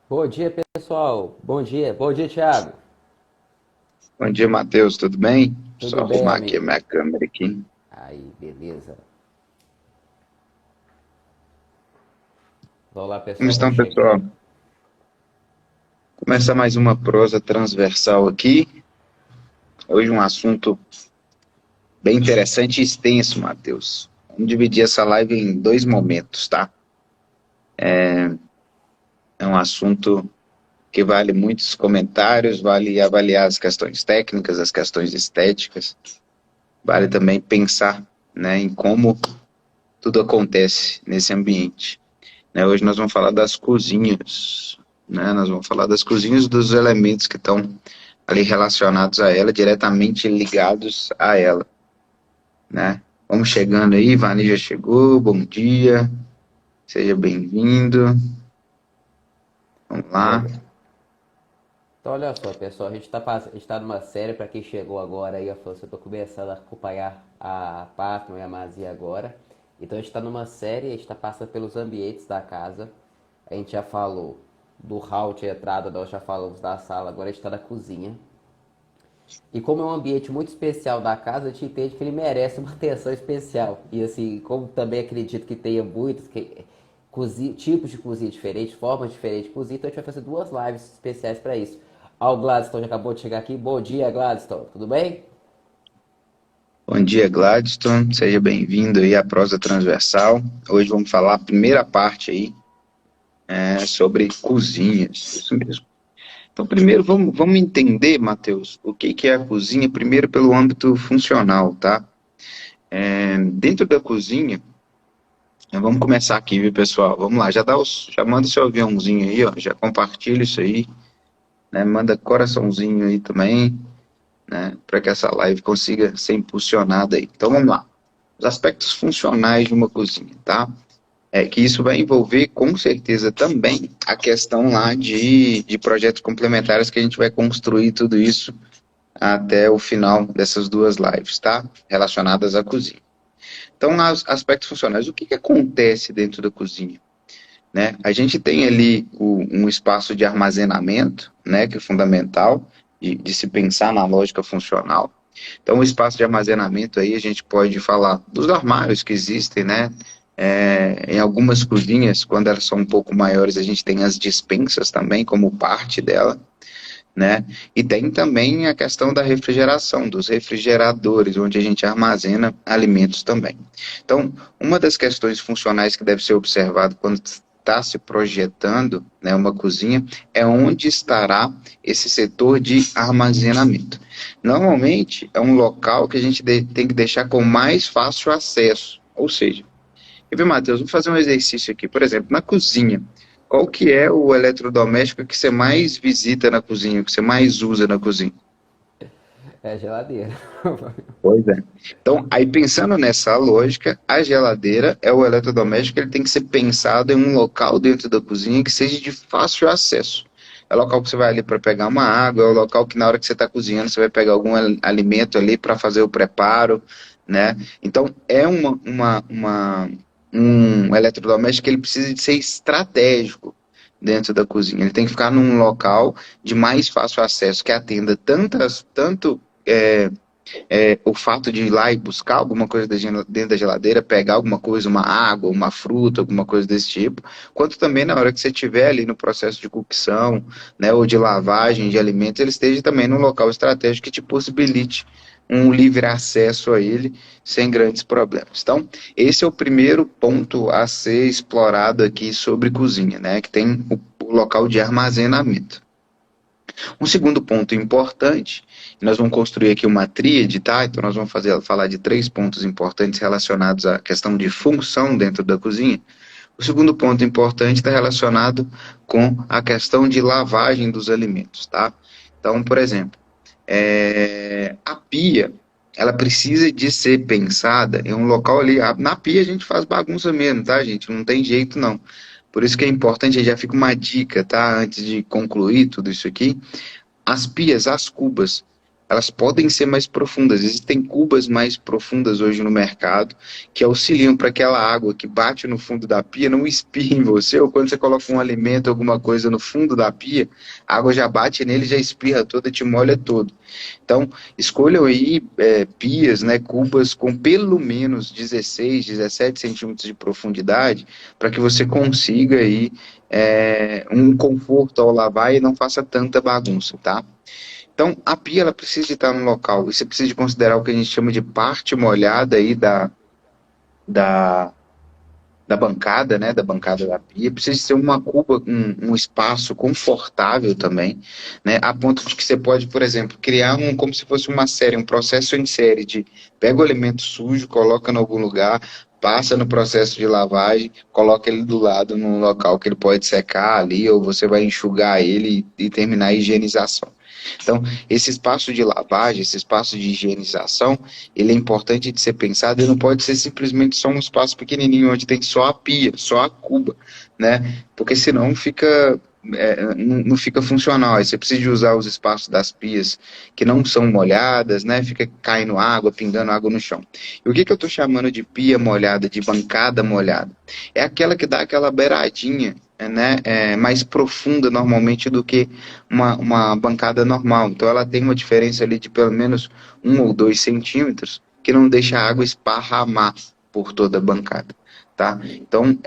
Bom dia, pessoal. Bom dia. Bom dia, Thiago. Bom dia, Matheus, tudo bem? Só Tudo bem, arrumar aqui a amigo? minha câmera aqui. Aí, beleza. Vamos lá, Como pessoal. Vamos estão, pessoal? chegando. Começar mais uma prosa transversal aqui. Hoje um assunto bem interessante e extenso, Matheus. Vamos dividir essa live em dois momentos, tá? É um assunto que vale muitos comentários, vale avaliar as questões técnicas, as questões estéticas, vale também pensar, né, em como tudo acontece nesse ambiente. Né? Hoje nós vamos falar das cozinhas, né? Nós vamos falar das cozinhas, dos elementos que estão ali relacionados a ela, diretamente ligados a ela, né? Vamos chegando aí, Vani já chegou, bom dia, seja bem-vindo, vamos lá. Legal. Então, olha só, pessoal. A gente tá numa série, para quem chegou agora aí, eu tô começando a acompanhar a Pátria e a Mazia agora. Então, a gente está numa série, a gente está passando pelos ambientes da casa. A gente já falou do hall de entrada, nós já falamos da sala, agora a gente está na cozinha. E como é um ambiente muito especial da casa, a gente entende que ele merece uma atenção especial. E assim, como também acredito que tenha muitos tipos de cozinha diferentes, formas diferentes de cozinha, então a gente vai fazer duas lives especiais para isso. Ó, o Gladstone já acabou de chegar aqui. Bom dia, Gladstone. Tudo bem? Bom dia, Gladstone, seja bem-vindo aí à prosa transversal. Hoje vamos falar a primeira parte aí, sobre cozinhas, isso mesmo. Então, primeiro vamos entender, Matheus, o que que é a cozinha, primeiro pelo âmbito funcional, tá? Dentro da cozinha, vamos começar aqui, viu, pessoal? Vamos lá, já manda seu aviãozinho aí, ó, já compartilha isso aí, né? Manda coraçãozinho aí também, né? Para que essa live consiga ser impulsionada aí. Então, vamos lá. Os aspectos funcionais de uma cozinha, tá? É que isso vai envolver, com certeza, também a questão lá de projetos complementares que a gente vai construir tudo isso até o final dessas duas lives, tá? Relacionadas à cozinha. Então, os aspectos funcionais, o que que acontece dentro da cozinha? Né? A gente tem ali um espaço de armazenamento, né, que é fundamental de se pensar na lógica funcional. Então, o espaço de armazenamento aí a gente pode falar dos armários que existem, né? Em algumas cozinhas, quando elas são um pouco maiores, a gente tem as dispensas também como parte dela, né? E tem também a questão da refrigeração, dos refrigeradores, onde a gente armazena alimentos também. Então, uma das questões funcionais que deve ser observado quando está se projetando, né, uma cozinha, é onde estará esse setor de armazenamento. Normalmente, é um local que a gente tem que deixar com mais fácil acesso, ou seja, quer ver, Matheus, vou fazer um exercício aqui. Por exemplo, na cozinha, qual que é o eletrodoméstico que você mais visita na cozinha, que você mais usa na cozinha? É a geladeira. Pois é. Então, aí pensando nessa lógica, a geladeira é o eletrodoméstico que ele tem que ser pensado em um local dentro da cozinha que seja de fácil acesso. É o local que você vai ali para pegar uma água, é o local que na hora que você está cozinhando você vai pegar algum alimento ali para fazer o preparo, né? Então, é um eletrodoméstico que ele precisa de ser estratégico dentro da cozinha. Ele tem que ficar num local de mais fácil acesso, que atenda tanto o fato de ir lá e buscar alguma coisa dentro da geladeira, pegar alguma coisa, uma água, uma fruta, alguma coisa desse tipo, quanto também na hora que você estiver ali no processo de cocção, né, ou de lavagem de alimentos, ele esteja também num local estratégico que te possibilite um livre acesso a ele sem grandes problemas. Então, esse é o primeiro ponto a ser explorado aqui sobre cozinha, né, que tem o local de armazenamento. Um segundo ponto importante, nós vamos construir aqui uma tríade, tá? Então nós vamos falar de três pontos importantes relacionados à questão de função dentro da cozinha. O segundo ponto importante está relacionado com a questão de lavagem dos alimentos, tá? Então, por exemplo, a pia, ela precisa de ser pensada em um local ali. Na pia a gente faz bagunça mesmo, tá, gente? Não tem jeito não. Por isso que é importante, já fica uma dica, tá? Antes de concluir tudo isso aqui, as pias, as cubas, elas podem ser mais profundas. Existem cubas mais profundas hoje no mercado que auxiliam para aquela água que bate no fundo da pia não espirre em você, ou quando você coloca um alimento, alguma coisa no fundo da pia, a água já bate nele, já espirra toda, te molha todo. Então, escolham aí pias, né, cubas com pelo menos 16, 17 centímetros de profundidade, para que você consiga aí um conforto ao lavar e não faça tanta bagunça, tá? Então, a pia ela precisa estar no local. E você precisa de considerar o que a gente chama de parte molhada aí da, da bancada, né? Da bancada da pia. Precisa ser uma cuba, um espaço confortável também, né? A ponto de que você pode, por exemplo, criar como se fosse uma série, um processo em série de pega o alimento sujo, coloca em algum lugar, passa no processo de lavagem, coloca ele do lado num local que ele pode secar ali, ou você vai enxugar ele e terminar a higienização. Então, esse espaço de lavagem, esse espaço de higienização, ele é importante de ser pensado e não pode ser simplesmente só um espaço pequenininho onde tem só a pia, só a cuba, né? Porque senão fica não fica funcional. Aí você precisa de usar os espaços das pias que não são molhadas, né? Fica caindo água, pingando água no chão. E o que eu estou chamando de pia molhada, de bancada molhada? É aquela que dá aquela beiradinha, né? Mais profunda normalmente do que uma bancada normal. Então ela tem uma diferença ali de pelo menos 1 ou 2 centímetros que não deixa a água esparramar por toda a bancada, tá? Então,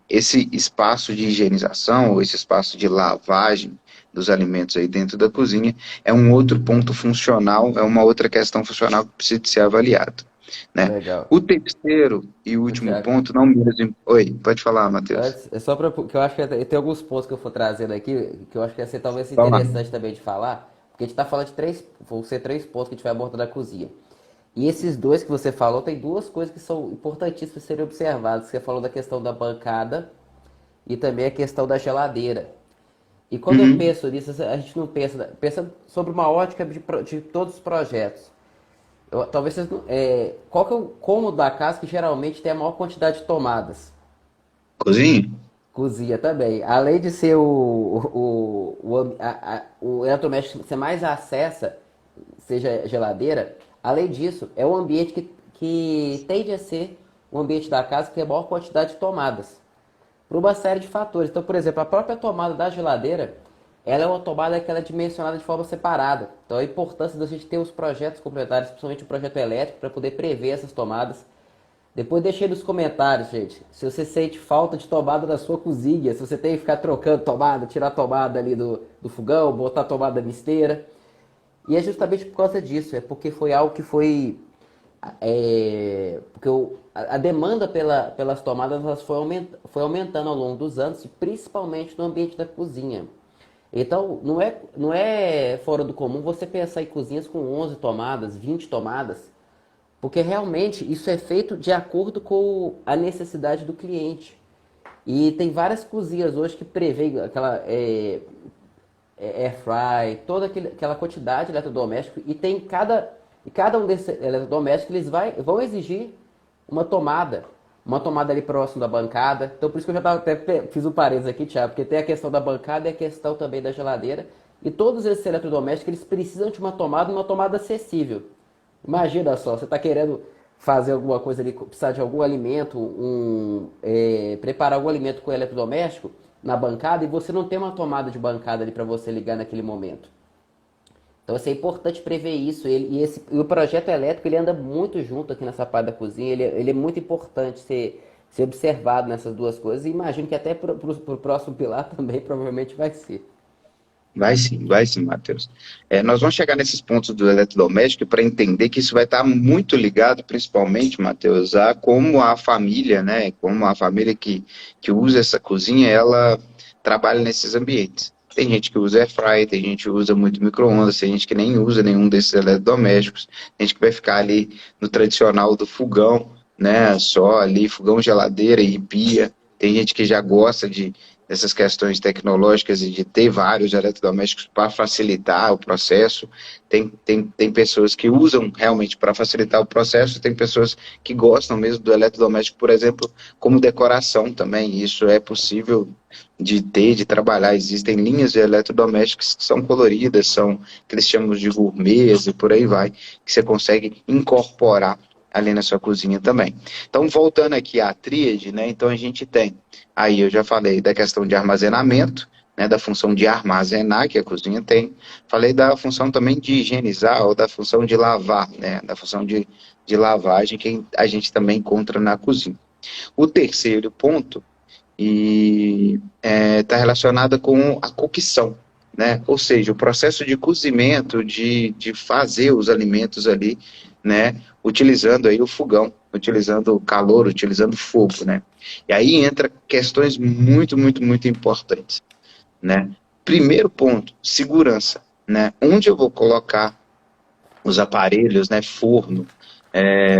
esse espaço de higienização, ou esse espaço de lavagem dos alimentos aí dentro da cozinha, é um outro ponto funcional, é uma outra questão funcional que precisa de ser avaliado, né? Legal. O terceiro e Ô, último Thiago, ponto, não menos... Oi, pode falar, Matheus. antes, é só para que eu acho que tem alguns pontos que eu for trazendo aqui que eu acho que ia ser talvez Vamos lá. interessante também de falar, porque a gente está falando de vão ser três pontos que a gente vai abordar na cozinha. E esses dois que você falou, tem duas coisas que são importantíssimas serem observadas. Você falou da questão da bancada e também a questão da geladeira. E quando eu Uhum. penso nisso, a gente não pensa sobre uma ótica de todos os projetos. Talvez vocês não, qual que é o cômodo da casa que geralmente tem a maior quantidade de tomadas? Cozinha? Cozinha também. Além de ser o eletrodoméstico que você mais acessa, seja geladeira, além disso, é o ambiente que tende a ser o ambiente da casa que tem a maior quantidade de tomadas. Por uma série de fatores. Então, por exemplo, a própria tomada da geladeira, ela é uma tomada que ela é dimensionada de forma separada. Então, a importância da gente ter os projetos complementares, principalmente o projeto elétrico, para poder prever essas tomadas. Depois deixa aí nos comentários, gente, se você sente falta de tomada na sua cozinha, se você tem que ficar trocando tomada, tirar a tomada ali do fogão, botar a tomada na esteira. E é justamente por causa disso, é porque foi algo que foi. Porque a demanda pelas tomadas elas foi aumentando ao longo dos anos, e principalmente no ambiente da cozinha. Então, não é fora do comum você pensar em cozinhas com 11 tomadas, 20 tomadas, porque realmente isso é feito de acordo com a necessidade do cliente. E tem várias cozinhas hoje que prevêem aquela air fry, toda aquela quantidade de eletrodoméstico e cada um desses eletrodomésticos vão exigir uma tomada ali próximo da bancada. Então por isso que eu já até fiz um parênteses aqui, Thiago, porque tem a questão da bancada e a questão também da geladeira. E todos esses eletrodomésticos eles precisam de uma tomada acessível. Imagina só, você está querendo fazer alguma coisa ali, precisar de algum alimento, preparar algum alimento com eletrodoméstico na bancada e você não tem uma tomada de bancada ali para você ligar naquele momento. Então assim, é importante prever isso. E o projeto elétrico ele anda muito junto aqui nessa parte da cozinha. Ele é muito importante ser observado nessas duas coisas. E imagino que até para o próximo pilar também provavelmente vai ser. Vai sim, Matheus. Nós vamos chegar nesses pontos do eletrodoméstico para entender que isso vai estar muito ligado, principalmente, Matheus, a como a família, né, como a família que usa essa cozinha, ela trabalha nesses ambientes. Tem gente que usa air fry, tem gente que usa muito micro-ondas, tem gente que nem usa nenhum desses eletrodomésticos, tem gente que vai ficar ali no tradicional do fogão, né, só ali, fogão, geladeira e pia. Tem gente que já gosta dessas questões tecnológicas e de ter vários eletrodomésticos para facilitar o processo. Tem pessoas que usam realmente para facilitar o processo, tem pessoas que gostam mesmo do eletrodoméstico, por exemplo, como decoração também. Isso é possível de ter, de trabalhar. Existem linhas de eletrodomésticos que são coloridas, são que eles chamam de gourmets e por aí vai, que você consegue incorporar ali na sua cozinha também. Então, voltando aqui à tríade, né? Então a gente tem, aí eu já falei da questão de armazenamento, né, da função de armazenar que a cozinha tem. Falei da função também de higienizar ou da função de lavar, né, da função de lavagem que a gente também encontra na cozinha. O terceiro ponto e está relacionada com a cocção, né? Ou seja, o processo de cozimento, de fazer os alimentos ali, né? Utilizando aí o fogão, utilizando o calor, utilizando o fogo, né? E aí entra questões muito, muito, muito importantes, né? Primeiro ponto, segurança, né? Onde eu vou colocar os aparelhos, né? Forno,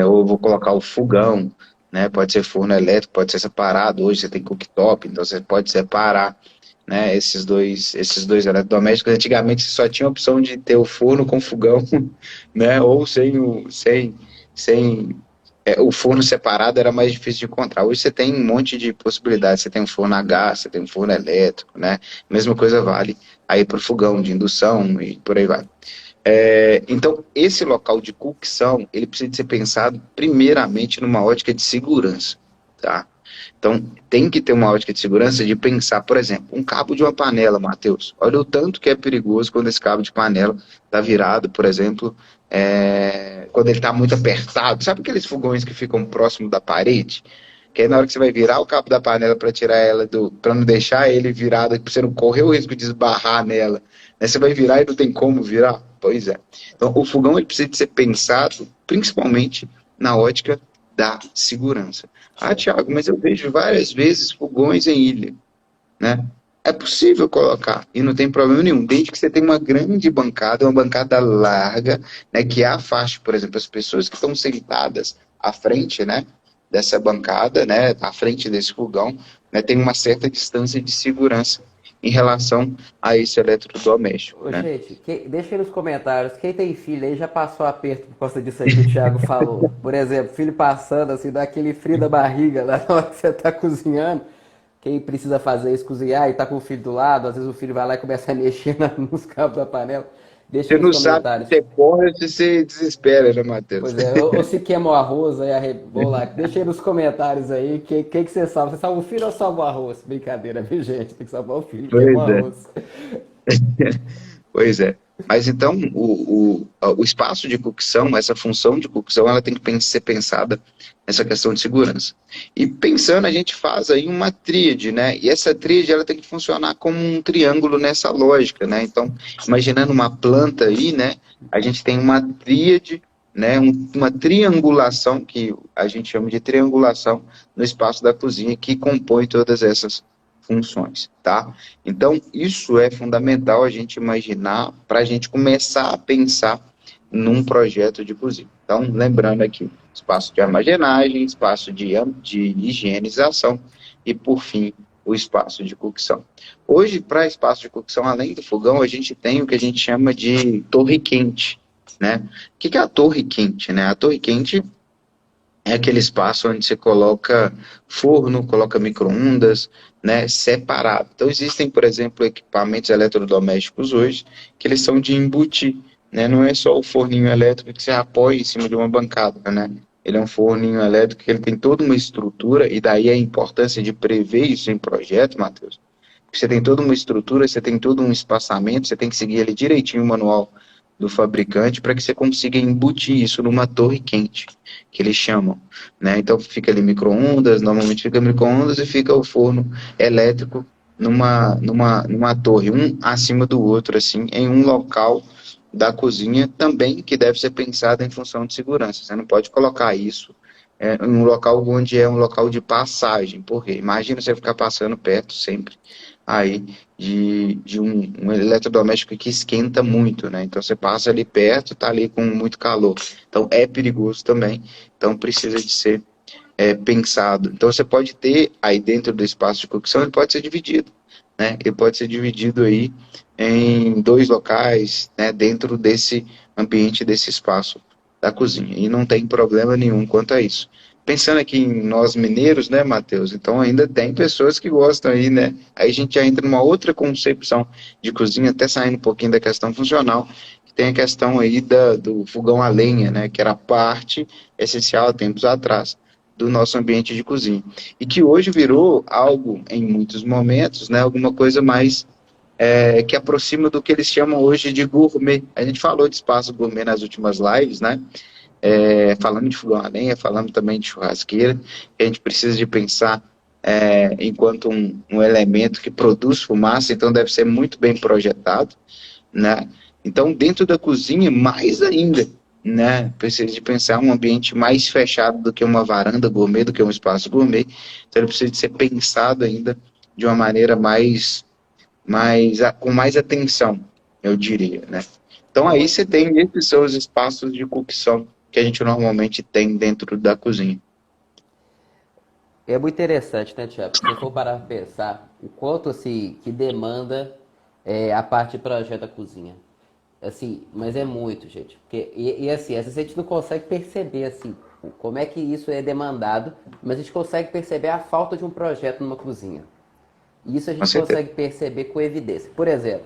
ou vou colocar o fogão, né? Pode ser forno elétrico, pode ser separado. Hoje você tem cooktop, então você pode separar, né? Esses dois eletrodomésticos. Antigamente você só tinha a opção de ter o forno com fogão, né? Ou sem o forno separado era mais difícil de encontrar. Hoje você tem um monte de possibilidades. Você tem um forno a gás, você tem um forno elétrico, né? Mesma coisa vale aí para o fogão de indução e por aí vai. Então, esse local de cocção, ele precisa de ser pensado primeiramente numa ótica de segurança, tá? Então, tem que ter uma ótica de segurança de pensar, por exemplo, um cabo de uma panela, Matheus. Olha o tanto que é perigoso quando esse cabo de panela está virado, por exemplo, quando ele está muito apertado. Sabe aqueles fogões que ficam próximo da parede? Que aí na hora que você vai virar o cabo da panela para tirar ela para não deixar ele virado, para você não correr o risco de esbarrar nela, né? Você vai virar e não tem como virar? Pois é. Então, o fogão ele precisa de ser pensado principalmente na ótica da segurança. Ah, Thiago, mas eu vejo várias vezes fogões em ilha, né? É possível colocar e não tem problema nenhum, desde que você tenha uma grande bancada, uma bancada larga, né, que afaste, por exemplo, as pessoas que estão sentadas à frente, né, dessa bancada, né, à frente desse fogão, né, tem uma certa distância de segurança em relação a esse eletrodoméstico, Ô, né? gente, deixa aí nos comentários, quem tem filho aí já passou aperto por causa disso aí que o Thiago falou. Por exemplo, filho passando assim, dá aquele frio da barriga lá na hora que você tá cozinhando. Quem precisa fazer isso, cozinhar e tá com o filho do lado, às vezes o filho vai lá e começa a mexer nos cabos da panela. Deixa Você aí nos não sabe se comentários. você corre ou se você desespera, né, Matheus? Pois é, ou se queima o arroz, aí vou lá. Deixa aí nos comentários aí, que você salva? Você salva o filho ou salva o arroz? Brincadeira, viu, gente? Tem que salvar o filho, queima o Pois é. arroz. Pois é. Mas então, o espaço de cocção, essa função de cocção, ela tem que ser pensada nessa questão de segurança. E pensando, a gente faz aí uma tríade, né? E essa tríade, ela tem que funcionar como um triângulo nessa lógica, né? Então, imaginando uma planta aí, né? A gente tem uma tríade, né? Uma triangulação, que a gente chama de triangulação no espaço da cozinha, que compõe todas essas funções, tá? Então, isso é fundamental a gente imaginar para a gente começar a pensar num projeto de cozinha. Então, lembrando aqui, espaço de armazenagem, espaço de higienização e, por fim, o espaço de cocção. Hoje, para espaço de cocção, além do fogão, a gente tem o que a gente chama de torre quente, né? O que é a torre quente, né? A torre quente é aquele espaço onde você coloca forno, coloca micro-ondas, né, separado. Então, existem, por exemplo, equipamentos eletrodomésticos hoje que eles são de embutir, né? Não é só o forninho elétrico que você apoia em cima de uma bancada, né? Ele é um forninho elétrico que ele tem toda uma estrutura, e daí a importância de prever isso em projeto, Matheus. Você tem toda uma estrutura, você tem todo um espaçamento, você tem que seguir ali direitinho o manual do fabricante para que você consiga embutir isso numa torre quente, que eles chamam, né? Então fica ali micro-ondas, normalmente fica micro-ondas e fica o forno elétrico numa torre, um acima do outro, assim, em um local da cozinha também que deve ser pensado em função de segurança. Você não pode colocar isso em um local onde é um local de passagem, porque imagina você ficar passando perto sempre aí de um eletrodoméstico que esquenta muito, né? Então você passa ali perto, tá ali com muito calor. Então é perigoso também. Então precisa de ser pensado. Então você pode ter aí dentro do espaço de cocção, ele pode ser dividido. né? Ele pode ser dividido aí em dois locais, né, dentro desse ambiente, desse espaço da cozinha. E não tem problema nenhum quanto a isso. Pensando aqui em nós mineiros, né, Matheus? Então ainda tem pessoas que gostam aí, né? Aí a gente já entra numa outra concepção de cozinha, até saindo um pouquinho da questão funcional, que tem a questão aí do fogão a lenha, né? Que era parte essencial há tempos atrás do nosso ambiente de cozinha. E que hoje virou algo, em muitos momentos, né? Alguma coisa mais que aproxima do que eles chamam hoje de gourmet. A gente falou de espaço gourmet nas últimas lives, né? Falando de fogão a lenha, falando também de churrasqueira, que a gente precisa de pensar enquanto um elemento que produz fumaça, então deve ser muito bem projetado, né? Então, dentro da cozinha, mais ainda, né? Precisa de pensar um ambiente mais fechado do que uma varanda gourmet, do que um espaço gourmet. Então, ele precisa de ser pensado ainda de uma maneira com mais atenção, eu diria, né? Então, É aí muito, você tem esses seus espaços de cocção que a gente normalmente tem dentro da cozinha. é muito interessante, né, Tiago? Se você for parar para pensar, o quanto assim, que demanda a parte de projeto da cozinha. Assim, mas é muito, gente. Porque, assim, às vezes a gente não consegue perceber assim, como é que isso é demandado, mas a gente consegue perceber a falta de um projeto numa cozinha. E isso a Com gente certeza. consegue perceber com evidência. Por exemplo,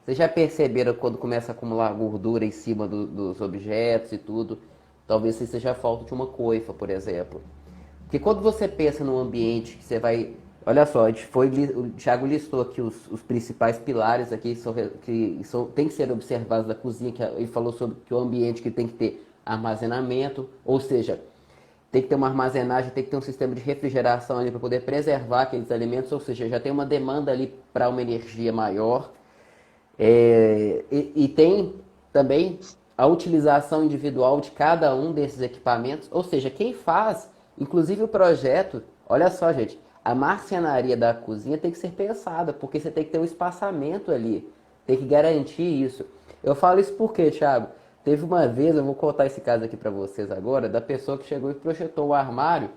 vocês já perceberam quando começa a acumular gordura em cima dos objetos e tudo? Talvez isso seja a falta de uma coifa, por exemplo. Porque quando você pensa num ambiente que você vai. Olha só, o Thiago listou aqui os principais pilares aqui tem que ser observados da cozinha, que ele falou sobre que o ambiente que tem que ter armazenamento, ou seja, tem que ter uma armazenagem, tem que ter um sistema de refrigeração ali para poder preservar aqueles alimentos, ou seja, já tem uma demanda ali para uma energia maior. E tem também a utilização individual de cada um desses equipamentos, ou seja, quem faz, inclusive o projeto, olha só, gente, a marcenaria da cozinha tem que ser pensada, porque você tem que ter um espaçamento ali, tem que garantir isso. Eu falo isso porque, Thiago, teve uma vez, eu vou contar esse caso aqui para vocês agora, da pessoa que chegou e projetou o armário,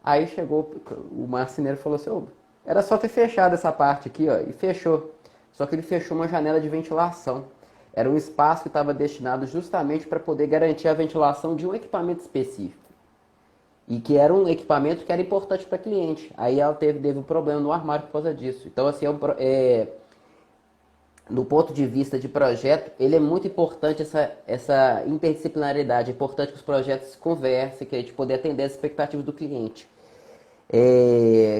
aí chegou o marceneiro e falou assim, era só ter fechado essa parte aqui, ó, e fechou. Só que ele fechou uma janela de ventilação. Era um espaço que estava destinado justamente para poder garantir a ventilação de um equipamento específico. E que era um equipamento que era importante para cliente. Aí ela teve um problema no armário por causa disso. Então, assim, do ponto de vista de projeto, ele é muito importante essa interdisciplinaridade. É importante que os projetos se conversem, que a gente poder atender as expectativas do cliente.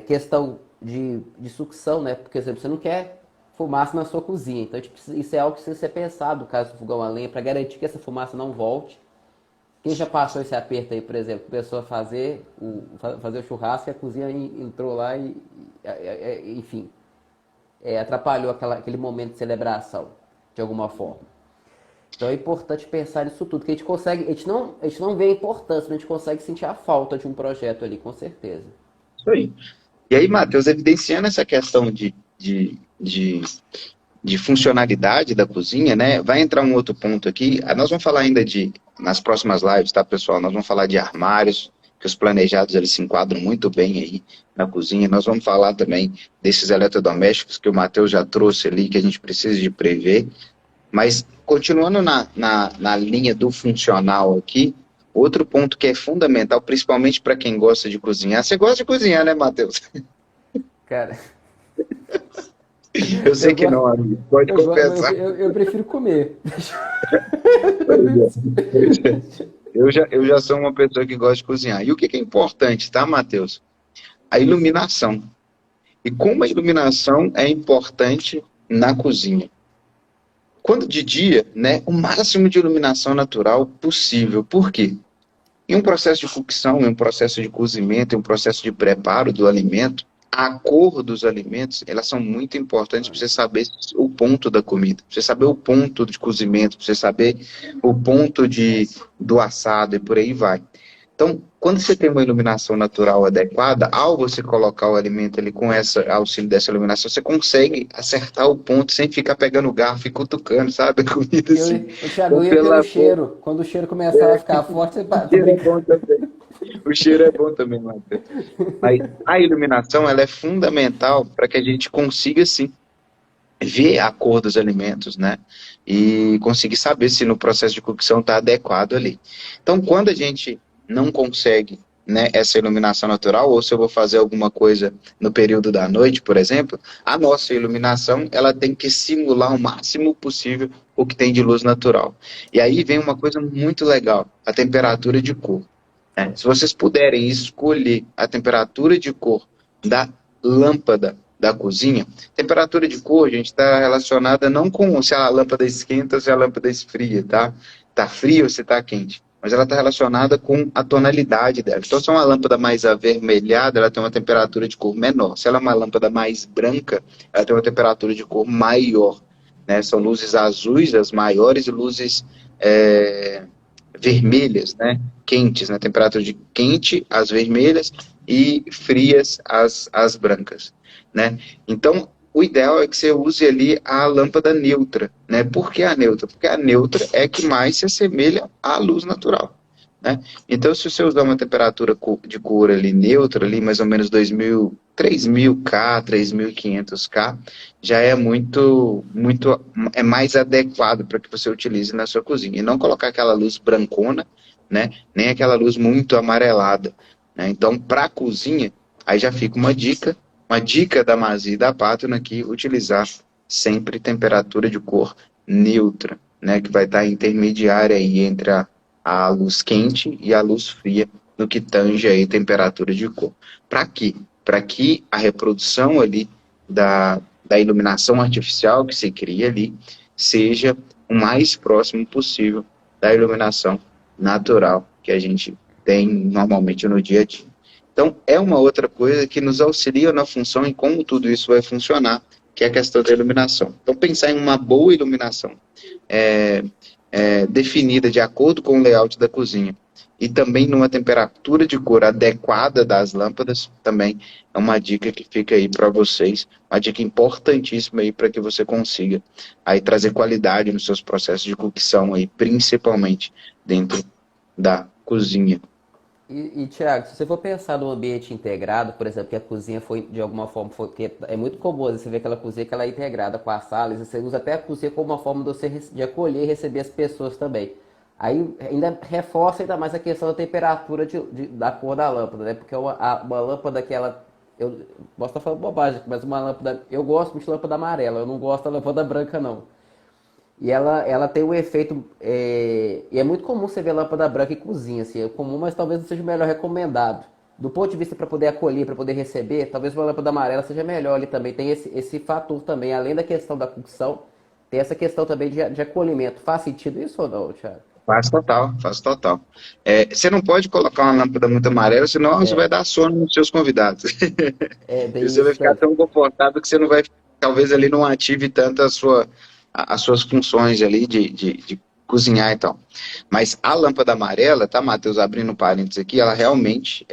Questão de sucção, né? Porque, por exemplo, você não quer fumaça na sua cozinha. Então, isso é algo que precisa ser pensado no caso do fogão a lenha, para garantir que essa fumaça não volte. Quem já passou esse aperto aí, por exemplo, começou a fazer o churrasco e a cozinha entrou lá enfim, atrapalhou aquele momento de celebração, de alguma forma. Então é importante pensar nisso tudo, que a gente não vê a importância, mas a gente consegue sentir a falta de um projeto ali, com certeza. Isso aí. E aí, Matheus, evidenciando essa questão de funcionalidade da cozinha, né? Vai entrar um outro ponto aqui. Nós vamos falar ainda nas próximas lives, tá, pessoal? Nós vamos falar de armários, que os planejados eles se enquadram muito bem aí na cozinha. Nós vamos falar também desses eletrodomésticos que o Matheus já trouxe ali, que a gente precisa de prever. Mas, continuando na linha do funcional aqui, outro ponto que é fundamental, principalmente para quem gosta de cozinhar. Você gosta de cozinhar, né, Matheus? Cara, Eu sei eu que gosto, não, amigo. Pode confessar. eu prefiro comer. Pois é, pois é. Eu já sou uma pessoa que gosta de cozinhar. E o que é importante, tá, Matheus? A iluminação. E como a iluminação é importante na cozinha. Quando de dia, né, o máximo de iluminação natural possível. Por quê? Em um processo de cocção, em um processo de cozimento, em um processo de preparo do alimento, a cor dos alimentos, elas são muito importantes para você saber o ponto da comida, para você saber o ponto de cozimento, para você saber o ponto do assado e por aí vai. Então, quando você tem uma iluminação natural adequada, ao você colocar o alimento ali com esse auxílio dessa iluminação, você consegue acertar o ponto sem ficar pegando o garfo e cutucando, sabe? A comida assim. Thiago, Ou eu ia pelo pela cor, cheiro. Quando o cheiro começava a ficar forte, você tô cheiro é brincando. bom também. O cheiro é bom também, Matheus. Mas a iluminação, ela é fundamental para que a gente consiga, sim, ver a cor dos alimentos, né? E conseguir saber se no processo de cocção está adequado ali. Então, quando a gente não consegue, né, essa iluminação natural, ou se eu vou fazer alguma coisa no período da noite, por exemplo, a nossa iluminação ela tem que simular o máximo possível o que tem de luz natural. E aí vem uma coisa muito legal, a temperatura de cor. Né? Se vocês puderem escolher a temperatura de cor da lâmpada da cozinha, temperatura de cor, gente, está relacionada não com se a lâmpada esquenta ou se a lâmpada esfria, tá? Tá fria ou se tá quente. Mas ela está relacionada com a tonalidade dela. Então, se é uma lâmpada mais avermelhada, ela tem uma temperatura de cor menor. Se ela é uma lâmpada mais branca, ela tem uma temperatura de cor maior. Né? São luzes azuis, as maiores, e luzes vermelhas, né? Quentes, na temperatura de quente, as vermelhas, e frias, as brancas, né? Então, o ideal é que você use ali a lâmpada neutra, né? Por que a neutra? Porque a neutra é que mais se assemelha à luz natural, né? Então, se você usar uma temperatura de cor ali neutra, ali mais ou menos 2000, 3000 K, 3500 K, já é é mais adequado para que você utilize na sua cozinha. E não colocar aquela luz brancona, né? Nem aquela luz muito amarelada, né? Então, para a cozinha, aí já fica uma dica da Mazia e da Pátona aqui, utilizar sempre temperatura de cor neutra, né? Que vai estar intermediária aí entre a luz quente e a luz fria no que tange aí temperatura de cor. Para quê? Para que a reprodução ali da iluminação artificial que se cria ali seja o mais próximo possível da iluminação natural que a gente tem normalmente no dia a dia. Então, é uma outra coisa que nos auxilia na função e como tudo isso vai funcionar, que é a questão da iluminação. Então, pensar em uma boa iluminação definida de acordo com o layout da cozinha e também numa temperatura de cor adequada das lâmpadas, também é uma dica que fica aí para vocês, uma dica importantíssima aí para que você consiga aí trazer qualidade nos seus processos de cocção aí, principalmente dentro da cozinha. Thiago, se você for pensar no ambiente integrado, por exemplo, que a cozinha foi, de alguma forma, porque é muito comum às vezes, você ver aquela cozinha que ela é integrada com a sala, e você usa até a cozinha como uma forma de você de acolher e receber as pessoas também. Aí ainda reforça ainda mais a questão da temperatura da cor da lâmpada, né? Porque uma lâmpada que ela. Eu posso estar falando bobagem, mas uma lâmpada. Eu gosto muito de lâmpada amarela, eu não gosto da lâmpada branca, não. E ela tem um efeito. E é muito comum você ver lâmpada branca em cozinha, assim, é comum, mas talvez não seja o melhor recomendado. Do ponto de vista para poder acolher, para poder receber, talvez uma lâmpada amarela seja melhor ali também. Tem esse fator também, além da questão da cocção, tem essa questão também de acolhimento. Faz sentido isso ou não, Thiago? Faz total, faz total. Você não pode colocar uma lâmpada muito amarela, senão você vai dar sono nos seus convidados. E Tem você vai isso ficar também. tão confortável que você não vai, talvez ali não ative tanto as suas funções ali de cozinhar e tal. Mas a lâmpada amarela, tá, Matheus, abrindo parênteses aqui, ela realmente,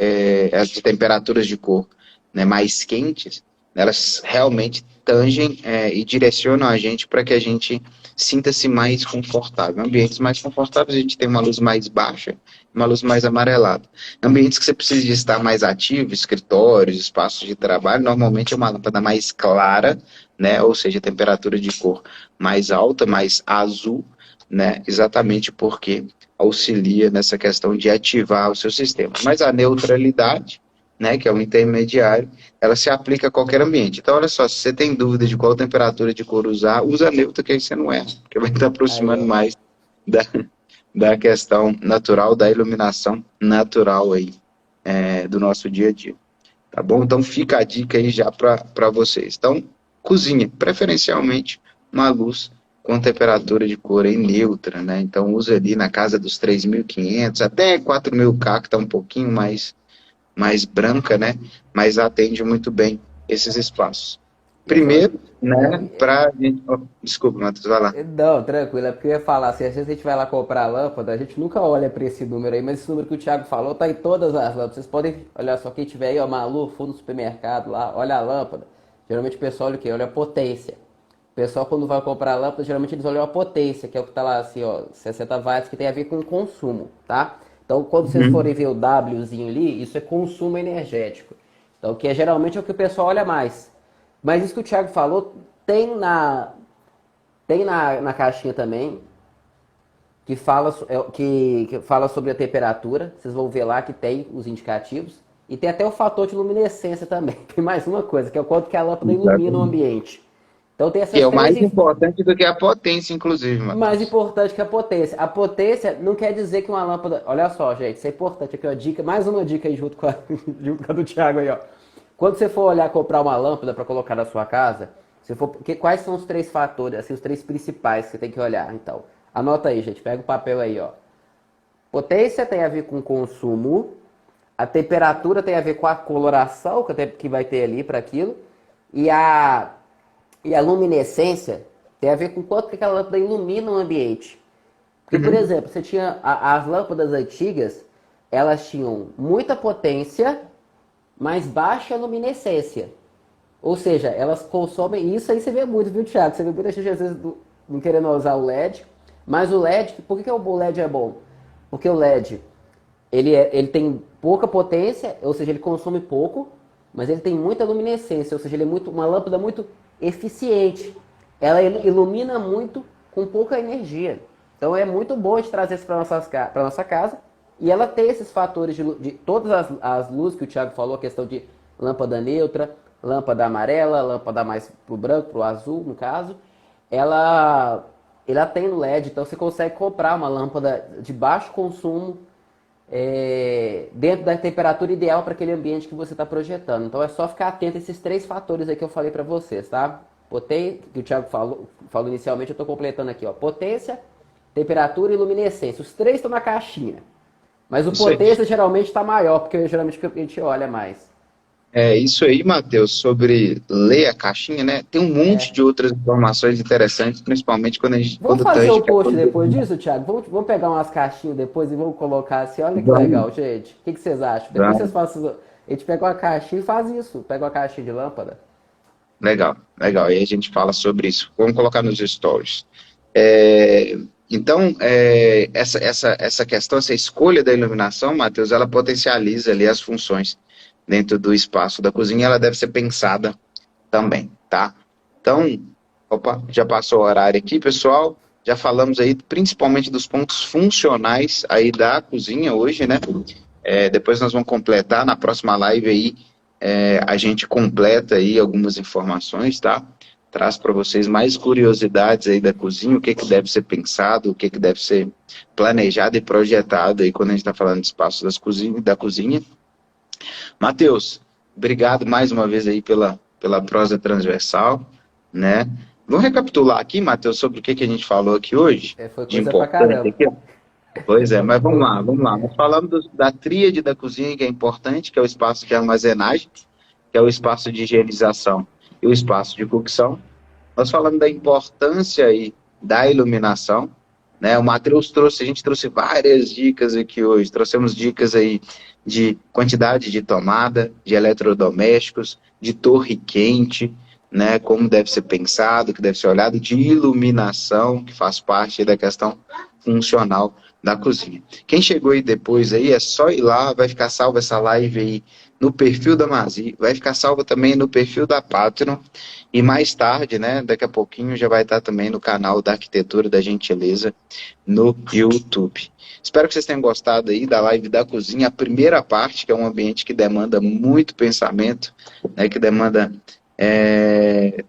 as de temperaturas de cor, né, mais quentes, elas realmente tangem, e direcionam a gente para que a gente sinta-se mais confortável. Em ambientes mais confortáveis, a gente tem uma luz mais baixa, uma luz mais amarelada. Em ambientes que você precisa de estar mais ativo, escritórios, espaços de trabalho, normalmente é uma lâmpada mais clara, né? Ou seja, temperatura de cor mais alta, mais azul, né? Exatamente porque auxilia nessa questão de ativar o seu sistema. Mas a neutralidade, né, que é o intermediário, ela se aplica a qualquer ambiente. Então, olha só, se você tem dúvida de qual temperatura de cor usar, usa neutra, que aí você não erra, porque vai estar Aí, aproximando ó. mais da, da questão natural, da iluminação natural aí, do nosso dia a dia. Tá bom? Então, fica a dica aí já para vocês. Então, cozinha, preferencialmente uma luz com temperatura de cor em neutra, né? Então, usa ali na casa dos 3.500 até 4.000 K, que está um pouquinho mais branca, né? Mas atende muito bem esses espaços. E essa, Primeiro, né, é, para gente... Oh, desculpa, Matheus, vai lá. Não, tranquilo, é porque eu ia falar assim, às vezes a gente vai lá comprar lâmpada, a gente nunca olha pra esse número aí, mas esse número que o Thiago falou tá em todas as lâmpadas. Vocês podem, olhar só, quem tiver aí, ó, Malu, for no supermercado lá, olha a lâmpada. Geralmente o pessoal olha o quê? Olha a potência. O pessoal quando vai comprar lâmpada, geralmente eles olham a potência, que é o que tá lá assim, ó, 60 watts, que tem a ver com o consumo, tá? Então, quando vocês Uhum. forem ver o Wzinho ali, isso é consumo energético. Então, que é geralmente é o que o pessoal olha mais. Mas isso que o Thiago falou, tem na caixinha também, que fala sobre a temperatura. Vocês vão ver lá que tem os indicativos. E tem até o fator de luminescência também. Tem mais uma coisa, que é o quanto que a lâmpada ilumina o Exatamente. ambiente. Então tem Que é essas o mais três. importante do que a potência, inclusive, Mais Matheus. importante que a potência. A potência não quer dizer que uma lâmpada. Olha só, gente, isso é importante aqui, ó. Dica, mais uma dica aí junto com a, junto com a do Thiago aí, ó. Quando você for olhar comprar uma lâmpada para colocar na sua casa, quais são os três fatores, assim, os três principais que você tem que olhar? Então, anota aí, gente. Pega o papel aí, ó. Potência tem a ver com consumo, a temperatura tem a ver com a coloração que vai ter ali para aquilo, e a luminescência tem a ver com quanto que aquela lâmpada ilumina o ambiente. Porque, por Uhum. exemplo, você tinha as lâmpadas antigas, elas tinham muita potência, mas baixa luminescência. Ou seja, elas consomem. Isso aí você vê muito, viu, Thiago? Você vê muita gente às vezes não querendo usar o LED. Mas o LED, por que o LED é bom? Porque o LED ele tem pouca potência, ou seja, ele consome pouco, mas ele tem muita luminescência, ou seja, ele é uma lâmpada muito eficiente. Ela ilumina muito com pouca energia. Então é muito bom de trazer isso para nossa casa. E ela tem esses fatores de todas as luzes que o Thiago falou, a questão de lâmpada neutra, lâmpada amarela, lâmpada mais pro branco, pro azul, no caso. Ela, ela tem no LED, então você consegue comprar uma lâmpada de baixo consumo, dentro da temperatura ideal para aquele ambiente que você está projetando. Então é só ficar atento a esses três fatores aí que eu falei para vocês, tá? Potência, que o Thiago falou inicialmente, eu estou completando aqui, ó. Potência, temperatura e luminescência. Os três estão na caixinha. Mas o Isso aí. potência geralmente está maior, porque geralmente a gente olha mais. É isso aí, Matheus, sobre ler a caixinha, né? Tem um monte de outras informações interessantes, principalmente Vamos quando fazer tange o que a post coisa. depois disso, Thiago? Vamos pegar umas caixinhas depois e vamos colocar assim. Olha que Vamos, legal, gente. O que vocês acham? Depois vocês vamos. fazem. A gente pega uma caixinha e faz isso. Pega uma caixinha de lâmpada. Legal, legal. E aí a gente fala sobre isso. Vamos colocar nos stories. É, então, essa questão, essa escolha da iluminação, Matheus, ela potencializa ali as funções dentro do espaço da cozinha, ela deve ser pensada também, tá? Então, opa, já passou o horário aqui, pessoal. Já falamos aí principalmente dos pontos funcionais aí da cozinha hoje, né? Depois nós vamos completar na próxima live aí, a gente completa aí algumas informações, tá? Traz para vocês mais curiosidades aí da cozinha, o que que deve ser pensado, o que que deve ser planejado e projetado aí quando a gente está falando de espaço da cozinha. Matheus, obrigado mais uma vez aí pela prosa transversal, né? Vamos recapitular aqui, Matheus, sobre o que que a gente falou aqui hoje, Foi de coisa pra importante caramba. aqui. Pois é, mas vamos lá, vamos lá. Nós falamos da tríade da cozinha, que é importante, que é o espaço de armazenagem, que é o espaço de higienização e o espaço de cocção. Nós falamos da importância aí da iluminação, né? O Matheus trouxe, a gente trouxe várias dicas aqui hoje, trouxemos dicas aí de quantidade de tomada, de eletrodomésticos, de torre quente, né? Como deve ser pensado, que deve ser olhado, de iluminação, que faz parte da questão funcional da cozinha. Quem chegou aí depois aí, é só ir lá, vai ficar salva essa live aí no perfil da Mazi, vai ficar salva também no perfil da Patreon, e mais tarde, né, daqui a pouquinho já vai estar também no canal da Arquitetura da Gentileza no YouTube. Espero que vocês tenham gostado aí da live da cozinha, a primeira parte, que é um ambiente que demanda muito pensamento, né, que demanda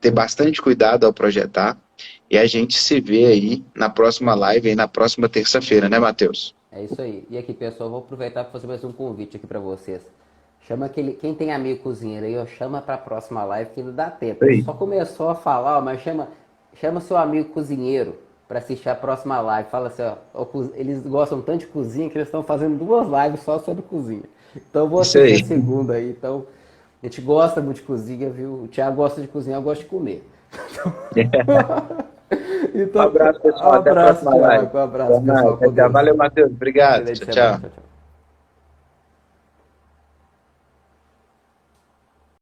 ter bastante cuidado ao projetar, e a gente se vê aí na próxima live, aí na próxima terça-feira, né, Matheus? É isso aí. E aqui, pessoal, vou aproveitar para fazer mais um convite aqui para vocês. Chama quem tem amigo cozinheiro aí, ó, chama para a próxima live que ainda dá tempo. A gente Aí. só começou a falar, ó, mas chama seu amigo cozinheiro para assistir a próxima live. Fala assim, ó, eles gostam tanto de cozinha que eles estão fazendo duas lives só sobre cozinha. Então eu vou Isso assistir a aí. segunda aí. Então, a gente gosta muito de cozinha, viu? O Thiago gosta de cozinhar, eu gosto de comer. Um Então, abraço, um pessoal. Até a abraço, próxima live. Thiago. Um abraço, Até mais. pessoal. Com Tchau, tchau. Deus. Valeu, Matheus. Obrigado. Excelente Tchau, semana. tchau. Tchau, tchau.